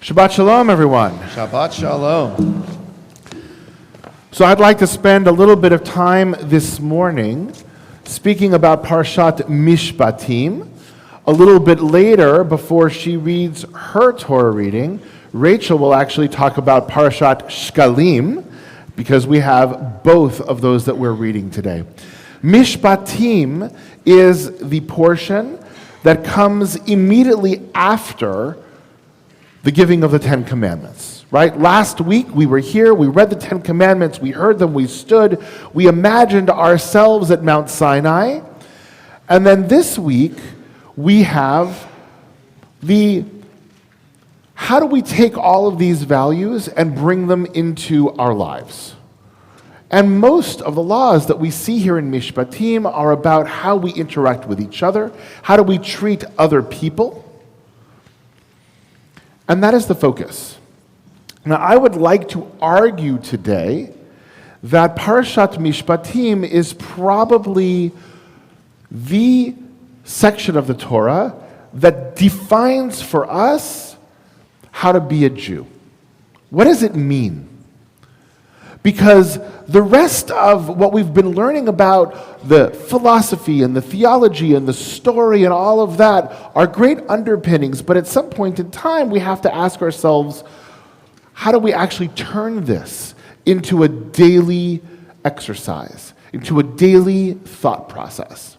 Shabbat Shalom, everyone. Shabbat Shalom. So I'd like to spend a little bit of time this morning speaking about Parshat Mishpatim. A little bit later, before she reads her Torah reading, Rachel will actually talk about Parshat Shkalim, because we have both of those that we're reading today. Mishpatim is the portion that comes immediately after the giving of the Ten Commandments, right? Last week we were here, we read the Ten Commandments, we heard them, we stood, we imagined ourselves at Mount Sinai. And then this week we have how do we take all of these values and bring them into our lives? And most of the laws that we see here in Mishpatim are about how we interact with each other, how do we treat other people. And that is the focus. Now, I would like to argue today that Parshat Mishpatim is probably the section of the Torah that defines for us how to be a Jew. What does it mean? Because the rest of what we've been learning about the philosophy and the theology and the story and all of that are great underpinnings, but at some point in time we have to ask ourselves, how do we actually turn this into a daily exercise, into a daily thought process?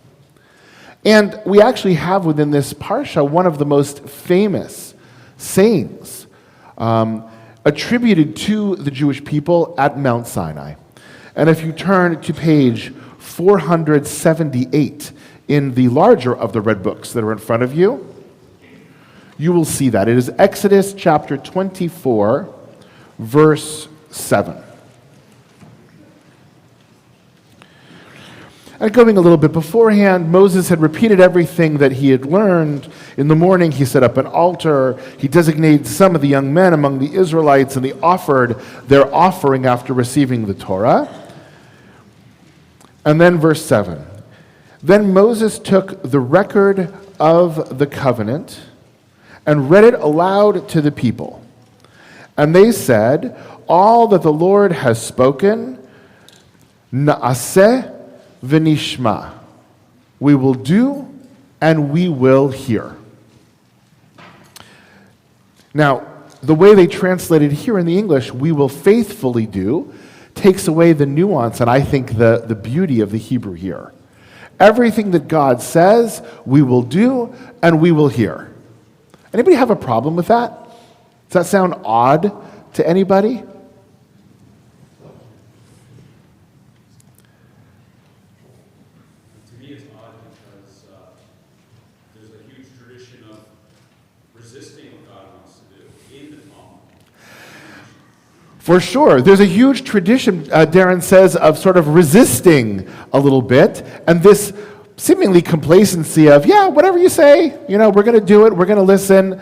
And we actually have within this parsha one of the most famous sayings attributed to the Jewish people at Mount Sinai. And if you turn to page 478 in the larger of the red books that are in front of you, you will see that. It is Exodus chapter 24, verse 7. And going a little bit beforehand, Moses had repeated everything that he had learned. In the morning, he set up an altar. He designated some of the young men among the Israelites, and they offered their offering after receiving the Torah. And then verse 7. Then Moses took the record of the covenant and read it aloud to the people. And they said, all that the Lord has spoken, na'aseh v'nishma, we will do and we will hear. Now, the way they translated here in the English, we will faithfully do, takes away the nuance and I think the beauty of the Hebrew here. Everything that God says, we will do and we will hear. Anybody have a problem with that? Does that sound odd to anybody? For sure. There's a huge tradition, Darren says, of sort of resisting a little bit, and this seemingly complacency of, yeah, whatever you say, we're going to do it, we're going to listen,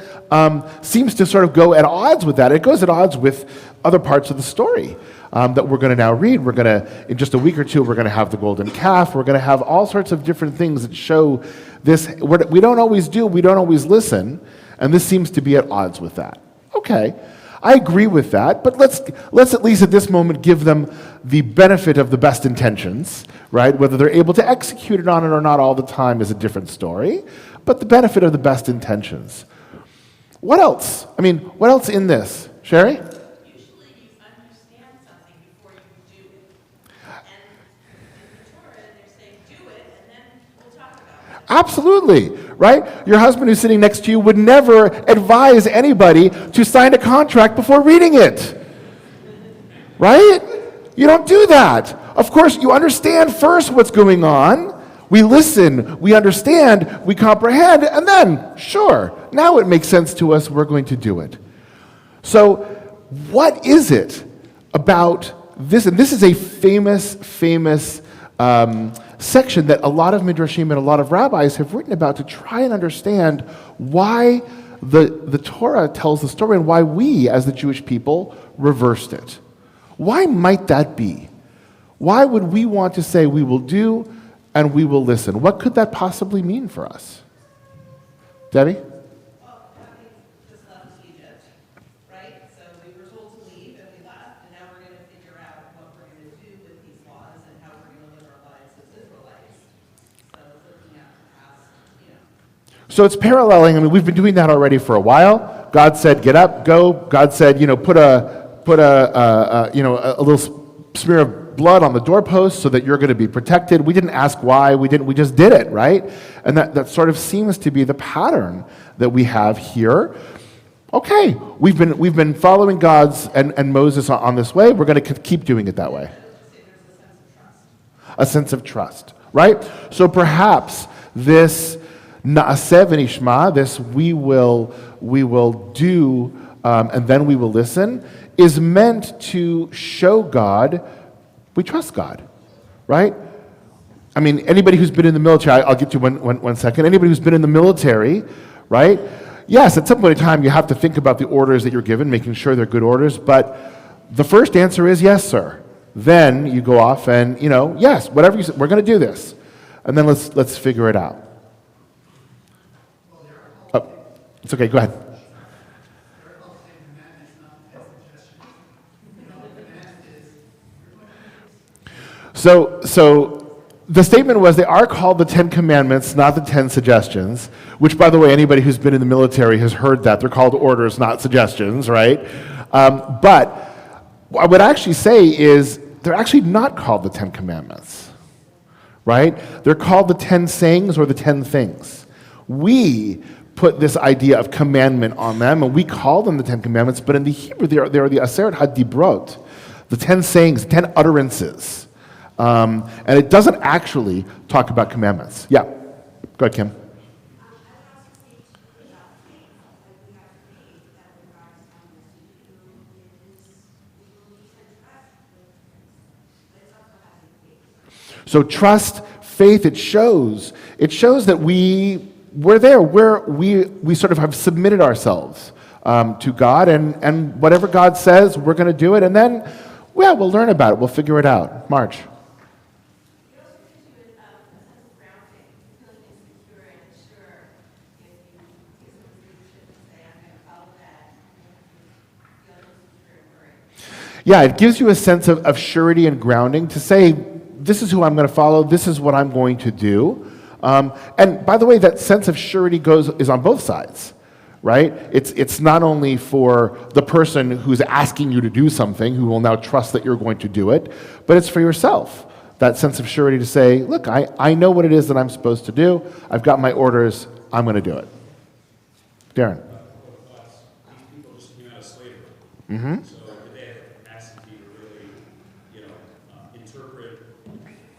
seems to sort of go at odds with that. It goes at odds with other parts of the story that we're going to now read. We're going to, in just a week or two, we're going to have the golden calf. We're going to have all sorts of different things that show this. We don't always do, we don't always listen, and this seems to be at odds with that. Okay. I agree with that, but let's at least at this moment give them the benefit of the best intentions, right? Whether they're able to execute it on it or not all the time is a different story, but the benefit of the best intentions. What else? What else in this? Sherry? Usually you understand something before you do it. And in the Torah, they're saying do it, and then we'll talk about it. Absolutely, right? Your husband who's sitting next to you would never advise anybody to sign a contract before reading it. Right? You don't do that. Of course, you understand first what's going on. We listen, we understand, we comprehend, and then, sure, now it makes sense to us, we're going to do it. So, what is it about this? And this is a famous section that a lot of midrashim and a lot of rabbis have written about to try and understand why the Torah tells the story and why we, as the Jewish people, reversed it. Why might that be? Why would we want to say we will do and we will listen? What could that possibly mean for us? Debbie? Well, just left Egypt. So it's paralleling. I mean, we've been doing that already for a while. God said, "Get up, go." God said, put a little smear of blood on the doorpost so that you're going to be protected. We didn't ask why. We just did it, right? And that sort of seems to be the pattern that we have here. Okay, we've been following God's and Moses on this way. We're going to keep doing it that way. A sense of trust, right? So perhaps this na'aseh v'nishma, this we will do and then we will listen, is meant to show God we trust God, right? I mean, anybody who's been in the military, I'll get to one second. Anybody who's been in the military, right? Yes, at some point in time, you have to think about the orders that you're given, making sure they're good orders, but the first answer is yes, sir. Then you go off and, yes, whatever you say, we're going to do this. And then let's figure it out. Oh, it's okay, go ahead. So the statement was they are called the 10 Commandments, not the 10 Suggestions, which, by the way, anybody who's been in the military has heard that. They're called orders, not suggestions, right? But what I would actually say is they're actually not called the 10 Commandments, right? They're called the 10 sayings or the 10 things. We put this idea of commandment on them, and we call them the 10 Commandments, but in the Hebrew, they are the Aseret HaDibrot, the 10 sayings, 10 utterances. And it doesn't actually talk about commandments. Yeah, go ahead, Kim. So trust, faith, it shows that we're there, we sort of have submitted ourselves to God, and whatever God says, we're going to do it, and then, we'll learn about it, we'll figure it out. March. Yeah, it gives you a sense of surety and grounding to say, this is who I'm going to follow, this is what I'm going to do. And by the way, that sense of surety is on both sides, right? It's not only for the person who's asking you to do something, who will now trust that you're going to do it, but it's for yourself. That sense of surety to say, look, I know what it is that I'm supposed to do, I've got my orders, I'm going to do it. Darren. These people just came out of slavery. Mm-hmm. So did they have capacity to really, interpret,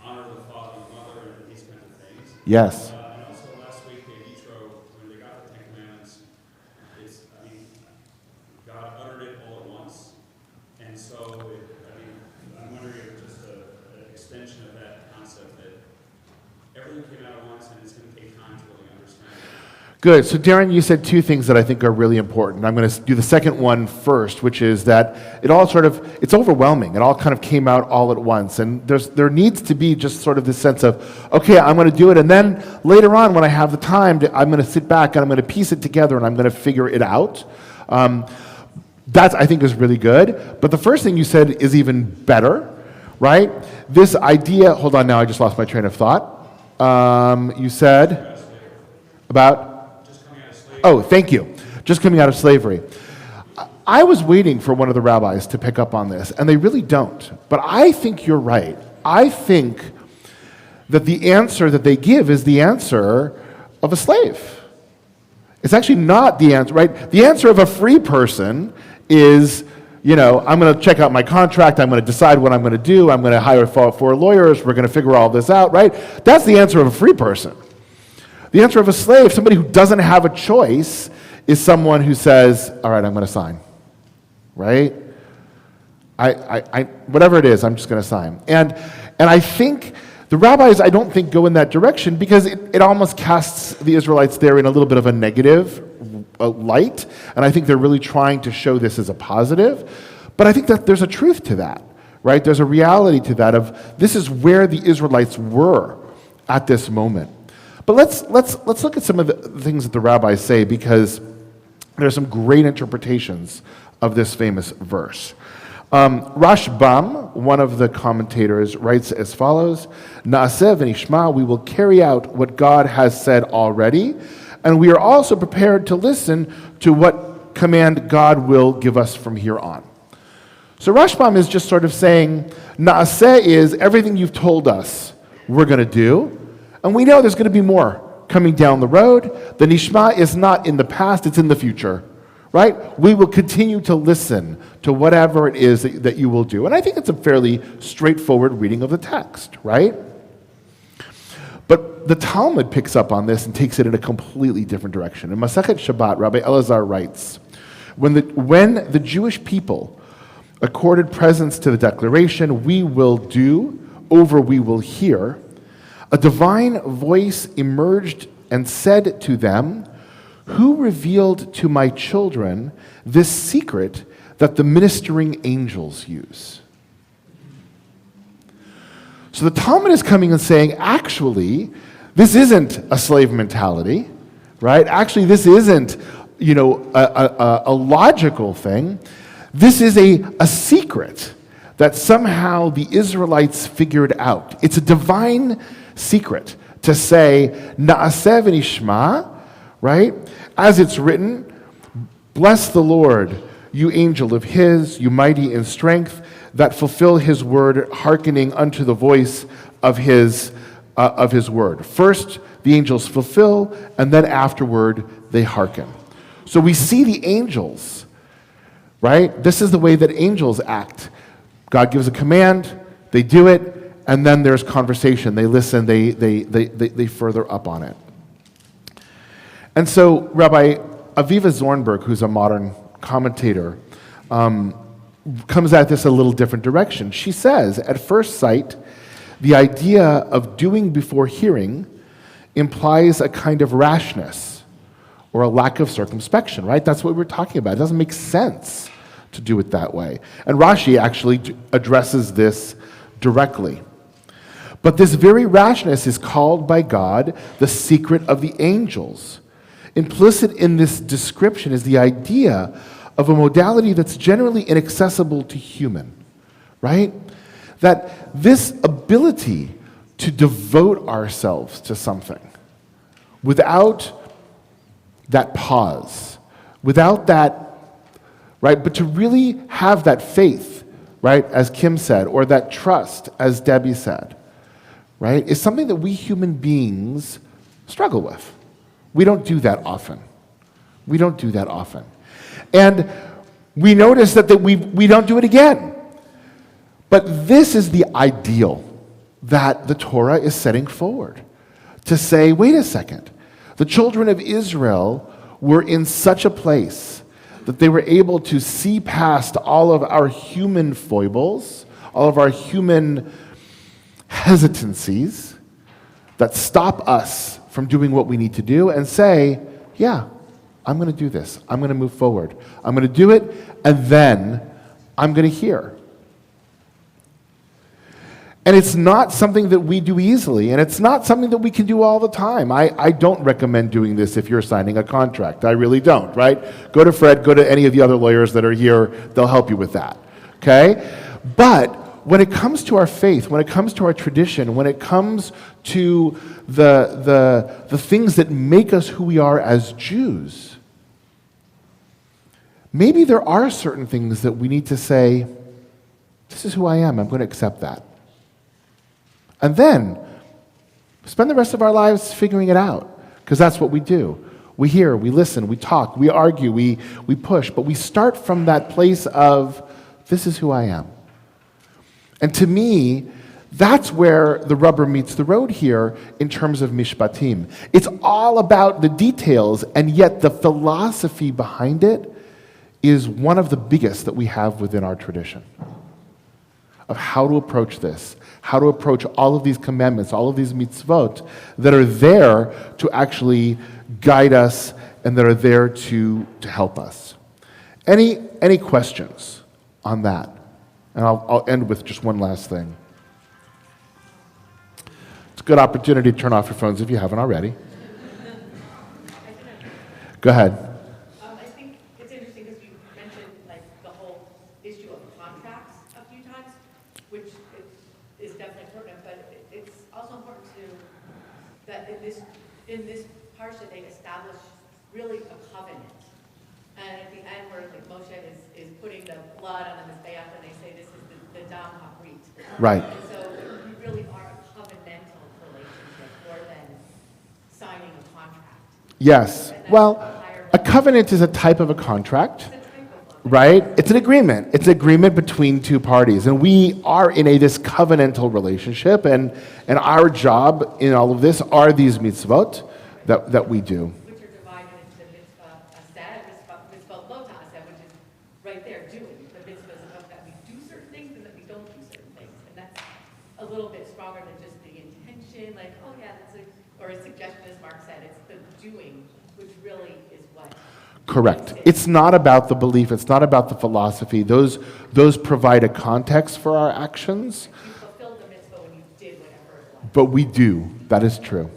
honor the father and mother, and these kinds of things? Yes. And also last week in Yitro, when they got the 10 Commandments, God uttered it all at once. And so, I'm wondering if it's just an extension of that concept that everything came out at once and it's going to take time to really understand it. Good. So Darren, you said two things that I think are really important. I'm going to do the second one first, which is that it's overwhelming. It all kind of came out all at once. And there needs to be just sort of this sense of, okay, I'm going to do it. And then later on, when I have the time, I'm going to sit back and I'm going to piece it together and I'm going to figure it out. That, I think, is really good. But the first thing you said is even better, right? This idea, hold on now, I just lost my train of thought. You said about... Oh, thank you. Just coming out of slavery. I was waiting for one of the rabbis to pick up on this, and they really don't. But I think you're right. I think that the answer that they give is the answer of a slave. It's actually not the answer, right? The answer of a free person is, I'm going to check out my contract, I'm going to decide what I'm going to do, I'm going to hire four lawyers, we're going to figure all this out, right? That's the answer of a free person. The answer of a slave, somebody who doesn't have a choice, is someone who says, all right, I'm going to sign, right? I whatever it is, I'm just going to sign. And I think the rabbis, I don't think, go in that direction because it almost casts the Israelites there in a little bit of a negative light, and I think they're really trying to show this as a positive. But I think that there's a truth to that, right? There's a reality to that of this is where the Israelites were at this moment. But let's look at some of the things that the rabbis say, because there are some great interpretations of this famous verse. Rashbam, one of the commentators, writes as follows: Na'aseh v'nishma, we will carry out what God has said already, And we are also prepared to listen to what command God will give us from here on. So Rashbam is just sort of saying, Naaseh is everything you've told us we're going to do, and we know there's going to be more coming down the road. The Nishma is not in the past, it's in the future, right? We will continue to listen to whatever it is that you will do. And I think it's a fairly straightforward reading of the text, right? But the Talmud picks up on this and takes it in a completely different direction. In Masechet Shabbat, Rabbi Elazar writes, when the Jewish people accorded presence to the declaration, we will do, over we will hear, a divine voice emerged and said to them, who revealed to my children this secret that the ministering angels use? So the Talmud is coming and saying, actually, this isn't a slave mentality, right? Actually, this isn't, a logical thing. This is a secret that somehow the Israelites figured out. It's a divine secret to say, Naaseh v'nishma, right? As it's written, bless the Lord, you angel of his, you mighty in strength, that fulfill his word, hearkening unto the voice of his word. First, the angels fulfill, and then afterward, they hearken. So we see the angels, right? This is the way that angels act. God gives a command, they do it, and then there's conversation. They listen, they further up on it. And so Rabbi Aviva Zornberg, who's a modern commentator, comes at this a little different direction. She says, at first sight, the idea of doing before hearing implies a kind of rashness or a lack of circumspection, right? That's what we're talking about. It doesn't make sense to do it that way. And Rashi actually addresses this directly. But this very rashness is called by God the secret of the angels. Implicit in this description is the idea of a modality that's generally inaccessible to human, right? That this ability to devote ourselves to something without that pause, without that, right? But to really have that faith, right, as Kim said, or that trust, as Debbie said, right, is something that we human beings struggle with. We don't do that often. We don't do that often. And we notice that we don't do it again. But this is the ideal that the Torah is setting forward. To say, wait a second, the children of Israel were in such a place that they were able to see past all of our human foibles, all of our human hesitancies that stop us from doing what we need to do and say, yeah, I'm going to do this. I'm going to move forward. I'm going to do it, and then I'm going to hear. And it's not something that we do easily, and it's not something that we can do all the time. I don't recommend doing this if you're signing a contract. I really don't, right? Go to Fred, go to any of the other lawyers that are here. They'll help you with that, okay? But when it comes to our faith, when it comes to our tradition, when it comes to the things that make us who we are as Jews, maybe there are certain things that we need to say, this is who I am, I'm going to accept that. And then spend the rest of our lives figuring it out, because that's what we do. We hear, we listen, we talk, we argue, we push, but we start from that place of, this is who I am. And to me, that's where the rubber meets the road here in terms of mishpatim. It's all about the details, and yet the philosophy behind it is one of the biggest that we have within our tradition of how to approach this, how to approach all of these commandments, all of these mitzvot that are there to actually guide us and that are there to help us. Any questions on that? And I'll end with just one last thing. It's a good opportunity to turn off your phones if you haven't already. Go ahead. I think it's interesting because you mentioned like the whole issue of contracts a few times, which is definitely important, but it's also important to that in this parsha, they establish really a covenant. And at the end where like Moshe is putting the blood on the Mizbeach, and they say this is the Dam HaBrit. Right. And so you really are a covenantal relationship more than signing a contract. Yes. Well, a covenant is a type of a contract, right? It's an agreement. It's an agreement between two parties. And we are in this covenantal relationship, and our job in all of this are these mitzvot that we do. Which are divided into mitzvah aseh, mitzvah lo ta'aseh, which is right there doing. The mitzvahs of that we do certain things and that we don't do certain things. And that's a little bit stronger than just the intention, like, oh yeah, or a suggestion, as Mark said, it's the doing, which really is what. Correct. It's not about the belief. It's not about the philosophy. Those provide a context for our actions. You fulfilled the mitzvah when you did whatever it was. But we do. That is true.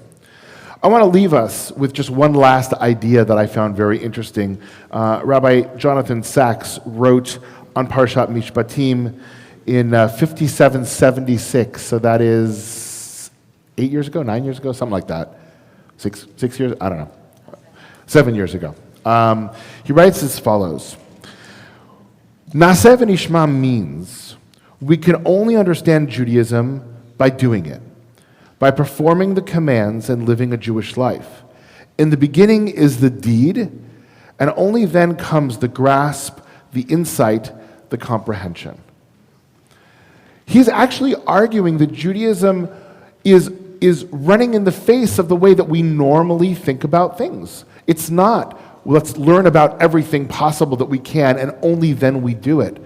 I want to leave us with just one last idea that I found very interesting. Rabbi Jonathan Sachs wrote on Parshat Mishpatim in 5776. So that is 8 years ago, 9 years ago, something like that. Six years? I don't know. 7 years ago. He writes as follows. Naseh v'nishma means we can only understand Judaism by doing it, by performing the commands and living a Jewish life. In the beginning is the deed, and only then comes the grasp, the insight, the comprehension. He's actually arguing that Judaism is running in the face of the way that we normally think about things. It's not, let's learn about everything possible that we can, and only then we do it.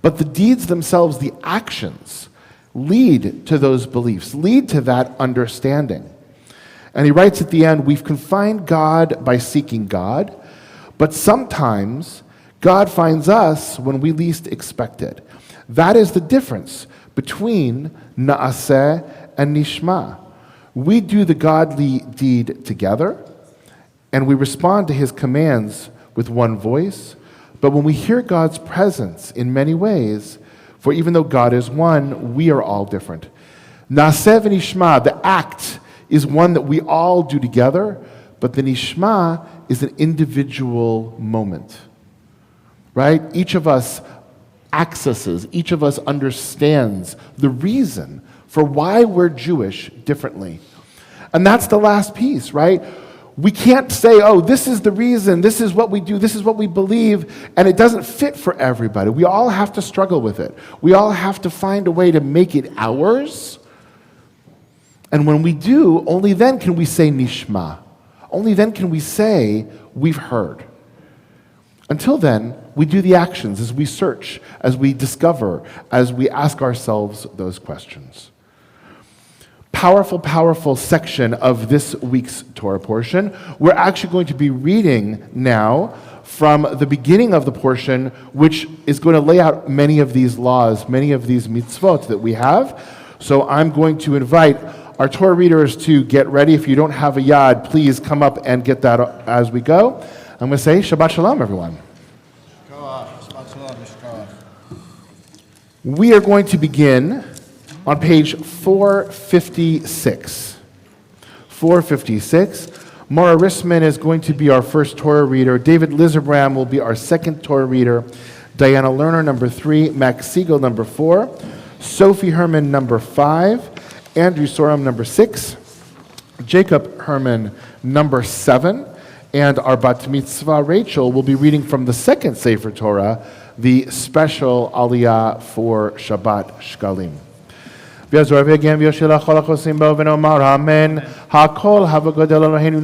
But the deeds themselves, the actions, lead to those beliefs, lead to that understanding. And he writes at the end, we've confined God by seeking God, but sometimes God finds us when we least expect it. That is the difference between Naaseh and Nishma. We do the godly deed together, and we respond to his commands with one voice. But when we hear God's presence in many ways, for even though God is one, we are all different. Naaseh v'nishma, the act, is one that we all do together, but the nishma is an individual moment. Right? Each of us accesses, each of us understands the reason for why we're Jewish differently. And that's the last piece, right? We can't say, oh, this is the reason, this is what we do, this is what we believe, and it doesn't fit for everybody. We all have to struggle with it. We all have to find a way to make it ours. And when we do, only then can we say nishma. Only then can we say, we've heard. Until then, we do the actions as we search, as we discover, as we ask ourselves those questions. Powerful, powerful section of this week's Torah portion. We're actually going to be reading now from the beginning of the portion, which is going to lay out many of these laws, many of these mitzvot that we have. So I'm going to invite our Torah readers to get ready. If you don't have a yad, please come up and get that as we go. I'm going to say Shabbat Shalom, everyone. We are going to begin on page 456. 456. Mara Risman is going to be our first Torah reader. David Lizabram will be our second Torah reader. Diana Lerner, number 3. Max Siegel, number 4. Sophie Herman, number 5. Andrew Sorum, number 6. Jacob Herman, number 7. And our Bat Mitzvah Rachel will be reading from the second Sefer Torah, the special Aliyah for Shabbat Shkalim. V'yazor v'yagem v'yoshel ha'chol ha'chosim bo v'nomar amen. Ha'kol ha'v'godel Eloheinu